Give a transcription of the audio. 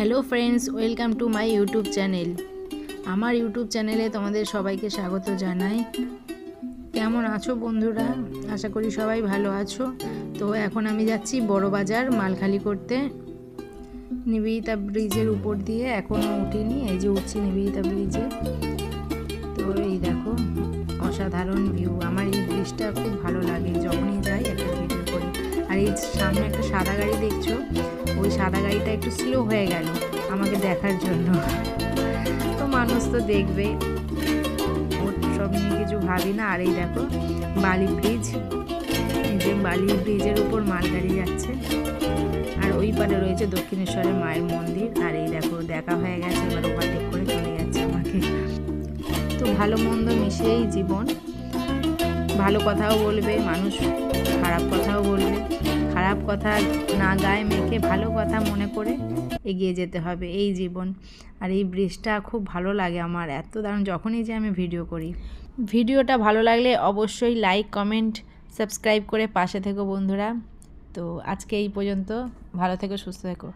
Hello friends, welcome to my YouTube channel. আমার YouTube চ্যানেলে তোমাদের সবাইকে স্বাগত জানাই। কেমন আছো বন্ধুরা? আশা করি সবাই ভালো আছো। তো এখন আমি যাচ্ছি বড় বাজার মাল খালি করতে। নিবেদিতা ব্রিজের উপর দিয়ে এখনও উঠিনি, এই যে উঠছি নিবেদিতা ব্রিজে। তো এই দেখো অসাধারণ ভিউ। আমার এই ব্রিজটা খুব ভালো লাগে, যখনই যাই একটা ভিডিও করি। আর এই সামনে একটা সাদা গাড়ি দেখছো, ওই সাদা গাড়িটা একটু স্লো হয়ে গেল আমাকে দেখার জন্য। তো মানুষ তো দেখবে, ওর সব নিয়ে কিছু ভাবি না। আর এই দেখো বালি ব্রিজ, এই যে বালি ব্রিজের উপর মালগাড়ি যাচ্ছে। আর ওই পারে রয়েছে দক্ষিণেশ্বরের মায়ের মন্দির। আর এই দেখো দেখা হয়ে গেছে, এবার ওভারটেক করে চলে যাচ্ছে আমাকে। তো ভালো মন্দ মিশিয়েই জীবন। ভালো কথাও বলবে মানুষ, খারাপ কথাও বলবে। খারাপ কথা না গায়ে মেখে ভালো কথা মনে করে এগিয়ে যেতে হবে, এই জীবন। আর এই ব্রিজটা খুব ভালো লাগে আমার, এত দারুণ। যখনই যে আমি ভিডিও করি, ভিডিওটা ভালো লাগলে অবশ্যই লাইক, কমেন্ট, সাবস্ক্রাইব করে পাশে থেকো বন্ধুরা। তো আজকে এই পর্যন্ত, ভালো থেকো, সুস্থ থেকো।